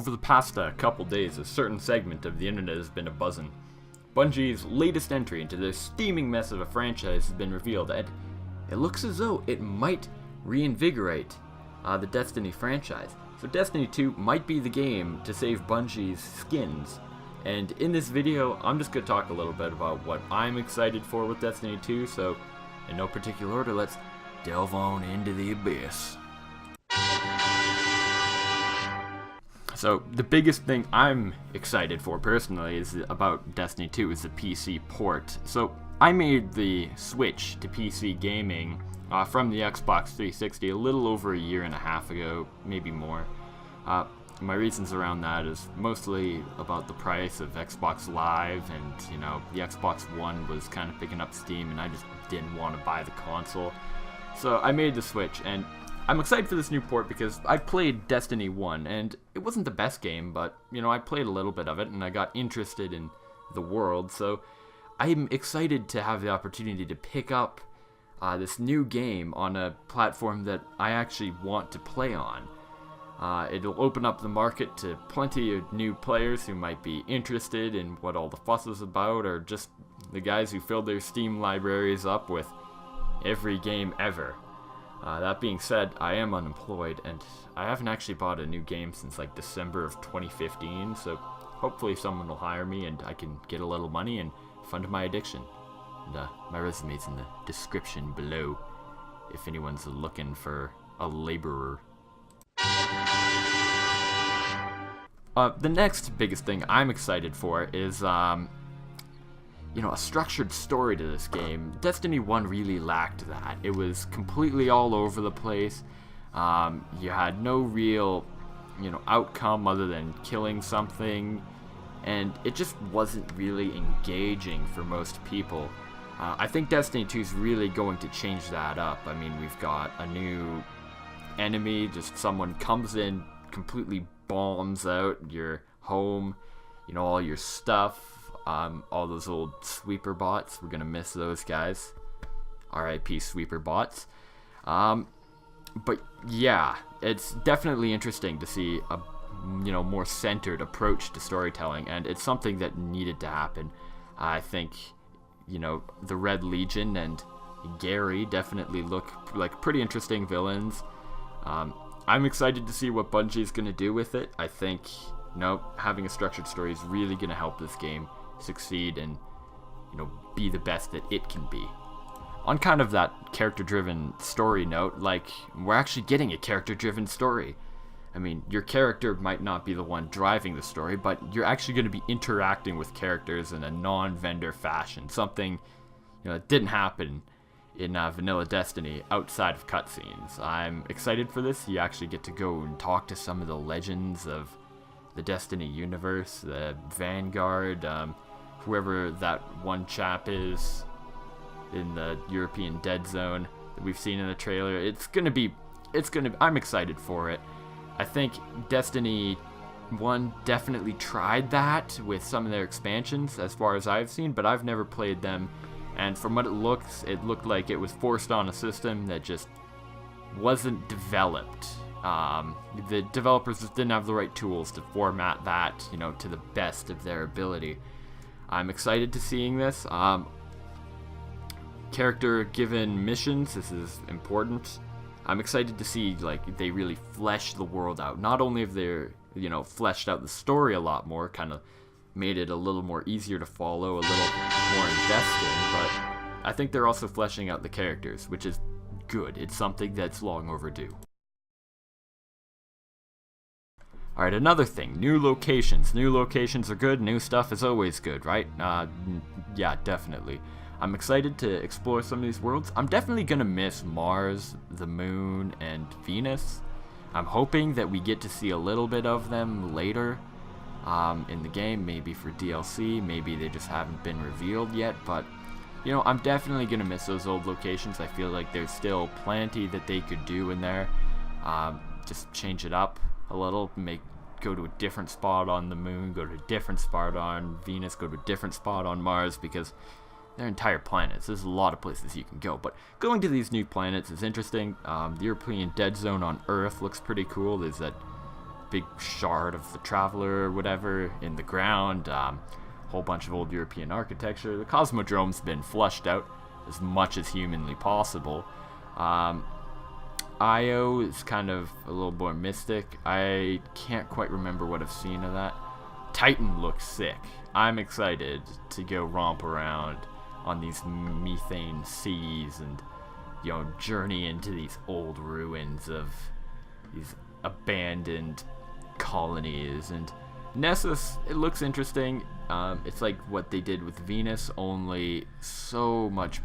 over the past couple days, a certain segment of the internet has been a-buzzing. Bungie's latest entry into this steaming mess of a franchise has been revealed, and it looks as though it might reinvigorate the Destiny franchise. So Destiny 2 might be the game to save Bungie's skins. And in this video, I'm just going to talk a little bit about what I'm excited for with Destiny 2, so in no particular order, let's delve on into the abyss. So the biggest thing I'm excited for personally is about Destiny 2 is the PC port. So I made the switch to PC gaming from the Xbox 360 a little over a year and a half ago, maybe more. My reasons around that is mostly about the price of Xbox Live, and you know, the Xbox One was kind of picking up steam and I just didn't want to buy the console. So I made the switch, and I'm excited for this new port because I played Destiny 1 and it wasn't the best game, but you know, I played a little bit of it and I got interested in the world, so I'm excited to have the opportunity to pick up this new game on a platform that I actually want to play on. It'll open up the market to plenty of new players who might be interested in what all the fuss is about, or just the guys who filled their Steam libraries up with every game ever. That being said, I am unemployed, and I haven't actually bought a new game since like December of 2015, so hopefully someone will hire me and I can get a little money and fund my addiction. And my resume's in the description below if anyone's looking for a laborer. The next biggest thing I'm excited for is, you know, a structured story to this game. Destiny 1 really lacked that. It was completely all over the place. You had no real, you know, outcome other than killing something, and it just wasn't really engaging for most people. I think Destiny 2 is really going to change that up. I mean, we've got a new enemy, just someone comes in, completely bombs out your home, you know, all your stuff. All those old sweeper bots, we're gonna miss those guys. RIP sweeper bots. But yeah, it's definitely interesting to see a, you know, more centered approach to storytelling, and it's something that needed to happen. I think, you know, the Red Legion and Gary definitely look like pretty interesting villains. I'm excited to see what Bungie's gonna do with it. I think, you know, having a structured story is really gonna help this game succeed and, you know, be the best that it can be. On kind of that character-driven story note, like, we're actually getting a character-driven story. I mean, your character might not be the one driving the story, but you're actually going to be interacting with characters in a non-vendor fashion, something, you know, that didn't happen in vanilla Destiny outside of cutscenes. I'm excited for this. You actually get to go and talk to some of the legends of the Destiny universe, the Vanguard, whoever that one chap is in the European Dead Zone that we've seen in the trailer. I'm excited for it. I think Destiny 1 definitely tried that with some of their expansions as far as I've seen, but I've never played them, and from what it looked like it was forced on a system that just wasn't developed. The developers just didn't have the right tools to format that, you know, to the best of their ability. I'm excited to seeing this. Character-given missions, this is important. I'm excited to see, like, they really flesh the world out. Not only have they, you know, fleshed out the story a lot more, kind of made it a little more easier to follow, a little more investing, but I think they're also fleshing out the characters, which is good. It's something that's long overdue. Alright, another thing, new locations. New locations are good, new stuff is always good, right? Yeah, definitely. I'm excited to explore some of these worlds. I'm definitely gonna miss Mars, the Moon, and Venus. I'm hoping that we get to see a little bit of them later in the game, maybe for DLC, maybe they just haven't been revealed yet, but you know, I'm definitely gonna miss those old locations. I feel like there's still plenty that they could do in there. Just change it up a little, go to a different spot on the Moon, go to a different spot on Venus, go to a different spot on Mars, because they're entire planets. There's a lot of places you can go, but going to these new planets is interesting. The European Dead Zone on Earth looks pretty cool. There's that big shard of the Traveler or whatever in the ground. Whole bunch of old European architecture. The Cosmodrome's been flushed out as much as humanly possible. Io is kind of a little more mystic. I can't quite remember what I've seen of that. Titan looks sick. I'm excited to go romp around on these methane seas and, you know, journey into these old ruins of these abandoned colonies. And Nessus, it looks interesting. It's like what they did with Venus, only so much,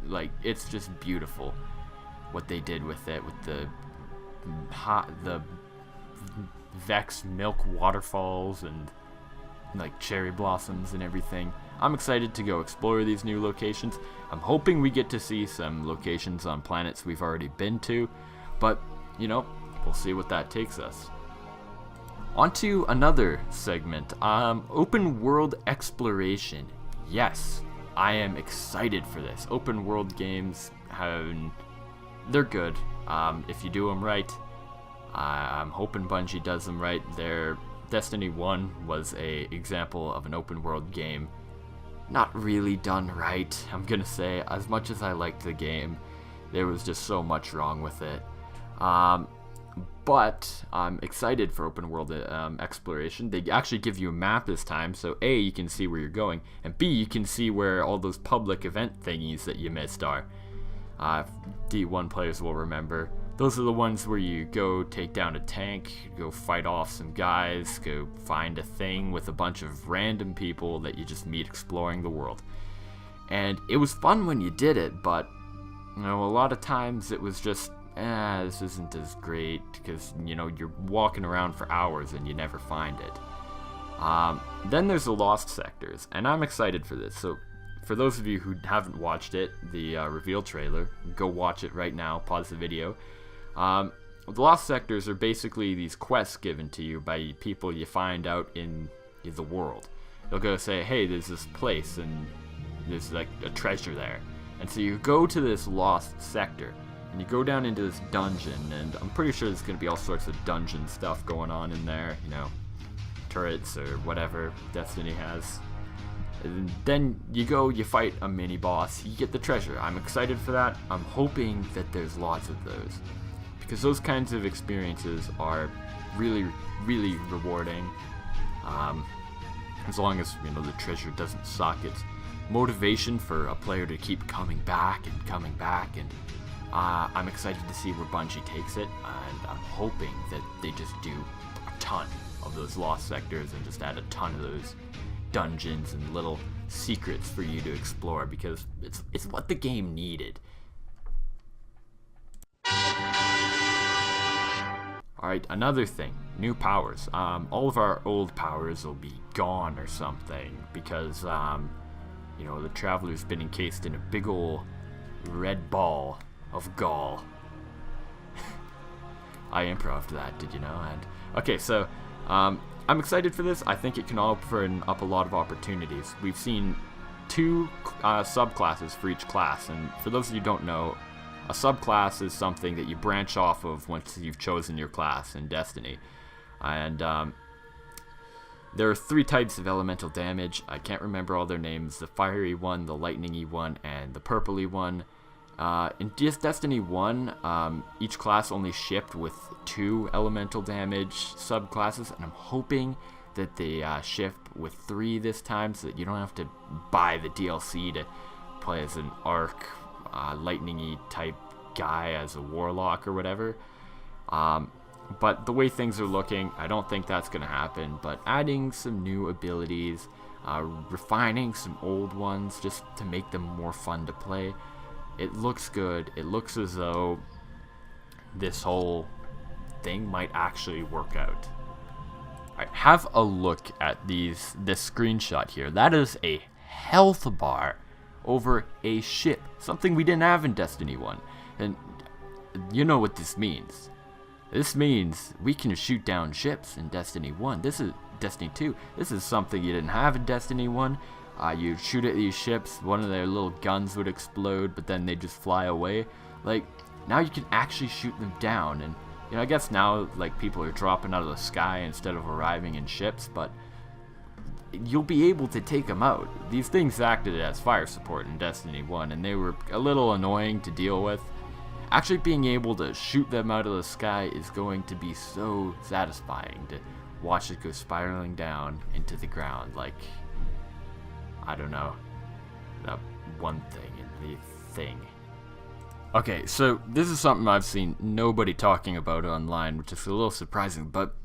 like, it's just beautiful what they did with it, with the Vex milk waterfalls and like cherry blossoms and everything. I'm excited to go explore these new locations. I'm hoping we get to see some locations on planets we've already been to, but you know, we'll see what that takes us. On to another segment, open world exploration. Yes, I am excited for this. Open world games they're good if you do them right. I'm hoping Bungie does them right. Their Destiny 1 was a example of an open world game not really done right. I'm gonna say, as much as I liked the game, there was just so much wrong with it. But I'm excited for open world exploration. They actually give you a map this time, so A, you can see where you're going, and B, you can see where all those public event thingies that you missed are. D1 players will remember. Those are the ones where you go take down a tank, go fight off some guys, go find a thing with a bunch of random people that you just meet exploring the world. And it was fun when you did it, but you know, a lot of times it was just, this isn't as great, because you know, you're walking around for hours and you never find it. Then there's the Lost Sectors, and I'm excited for this. So for those of you who haven't watched it, the reveal trailer, go watch it right now, pause the video. The Lost Sectors are basically these quests given to you by people you find out in the world. They'll go say, hey, there's this place and there's like a treasure there. And so you go to this Lost Sector and you go down into this dungeon, and I'm pretty sure there's going to be all sorts of dungeon stuff going on in there, you know, turrets or whatever Destiny has. And then you go, you fight a mini boss, you get the treasure. I'm excited for that. I'm hoping that there's lots of those, because those kinds of experiences are really, really rewarding. As long as, you know, the treasure doesn't suck, it's motivation for a player to keep coming back and coming back. And I'm excited to see where Bungie takes it, and I'm hoping that they just do a ton of those Lost Sectors and just add a ton of those dungeons and little secrets for you to explore, because it's what the game needed. Alright, another thing, new powers. All of our old powers will be gone or something, because you know, the Traveler's been encased in a big ol' red ball of gall. I improv'd that, did you know? And okay, so I'm excited for this. I think it can open up a lot of opportunities. We've seen 2 subclasses for each class, and for those of you who don't know, a subclass is something that you branch off of once you've chosen your class in Destiny. And there are 3 types of elemental damage. I can't remember all their names. The fiery one, the lightningy one, and the purpley one. In Destiny 1, each class only shipped with 2 elemental damage subclasses, and I'm hoping that they ship with 3 this time, so that you don't have to buy the DLC to play as an arc, lightningy type guy as a warlock or whatever. But the way things are looking, I don't think that's going to happen, but adding some new abilities, refining some old ones just to make them more fun to play. It looks good. It looks as though this whole thing might actually work out. Alright, have a look at this screenshot here. That is a health bar over a ship. Something we didn't have in Destiny 1. And you know what this means. This means we can shoot down ships in Destiny 1. This is Destiny 2. This is something you didn't have in Destiny 1. You shoot at these ships, one of their little guns would explode, but then they just fly away. Like, now you can actually shoot them down, and You know, I guess now, like, people are dropping out of the sky instead of arriving in ships, but you'll be able to take them out. These things acted as fire support in Destiny 1, and they were a little annoying to deal with. Actually being able to shoot them out of the sky is going to be so satisfying to watch it go spiraling down into the ground, like, I don't know, that one thing in the thing. Okay, so this is something I've seen nobody talking about online, which is a little surprising, but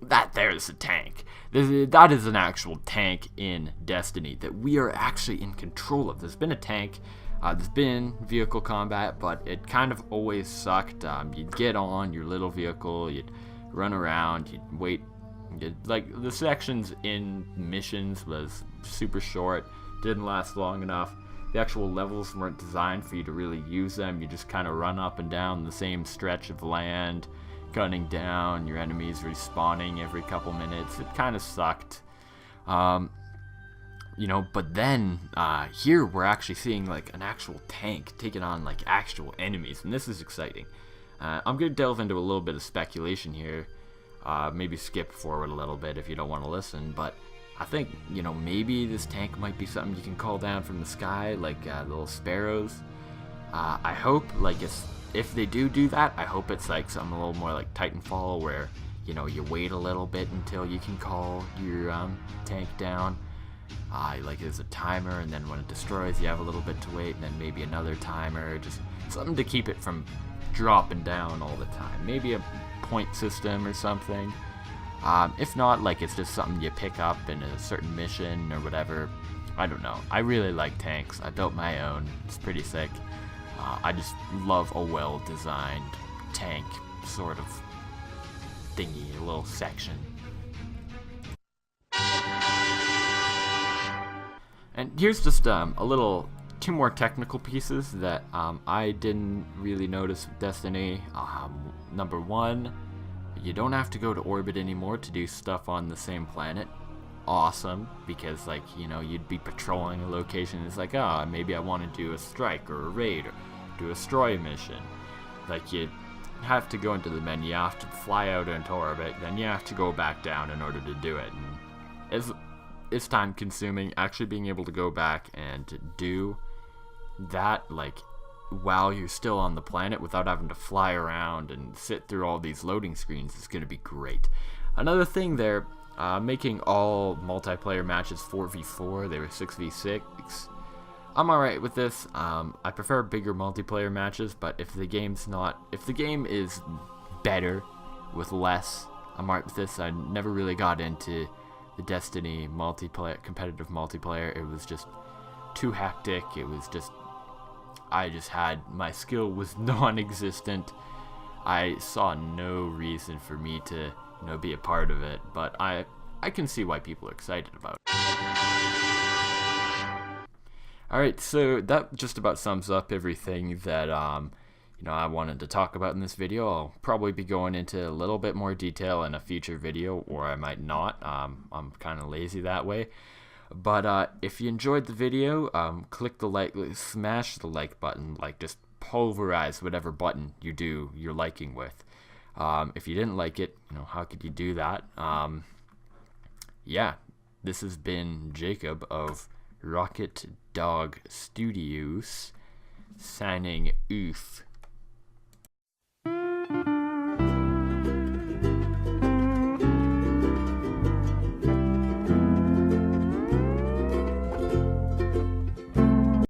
that there is a tank. That is an actual tank in Destiny that we are actually in control of. There's been a tank, there's been vehicle combat, but it kind of always sucked. You'd get on your little vehicle, you'd run around, you'd wait. Like, the sections in missions was super short, didn't last long enough. The actual levels weren't designed for you to really use them. You just kind of run up and down the same stretch of land, gunning down, your enemies respawning every couple minutes. It kind of sucked. You know, but then here we're actually seeing like an actual tank taking on like actual enemies, and this is exciting. I'm going to delve into a little bit of speculation here. Maybe skip forward a little bit if you don't want to listen, but I think, you know, maybe this tank might be something you can call down from the sky, like little sparrows. I hope, like, if they do that, I hope it's like something a little more like Titanfall, where, you know, you wait a little bit until you can call your tank down. Like, there's a timer, and then when it destroys, you have a little bit to wait, and then maybe another timer, just something to keep it from dropping down all the time. Maybe a point system or something. If not, like, it's just something you pick up in a certain mission or whatever. I don't know. I really like tanks. I built my own. It's pretty sick. I just love a well-designed tank sort of thingy, a little section. And here's just two more technical pieces that I didn't really notice with Destiny. Number one, you don't have to go to orbit anymore to do stuff on the same planet. Awesome, because, like, you know, you'd be patrolling a location. It's like, maybe I want to do a strike or a raid or do a destroy mission. Like, you have to go into the menu, you have to fly out into orbit, then you have to go back down in order to do it. And it's time consuming. Actually being able to go back and do that, like, while you're still on the planet without having to fly around and sit through all these loading screens is going to be great. Another thing there, making all multiplayer matches 4v4, they were 6v6. I'm alright with this. I prefer bigger multiplayer matches, but if the game is better with less, I'm alright with this. I never really got into the Destiny competitive multiplayer. It was just too hectic. It was just, my skill was non-existent. I saw no reason for me to, you know, be a part of it, but I can see why people are excited about it. Alright, so that just about sums up everything that you know, I wanted to talk about in this video. I'll probably be going into a little bit more detail in a future video, or I might not. I'm kind of lazy that way. But if you enjoyed the video, click the like, smash the like button, like, just pulverize whatever button you're liking with. If you didn't like it, you know, how could you do that? Yeah, this has been Jacob of Rocket Dog Studios, signing oof.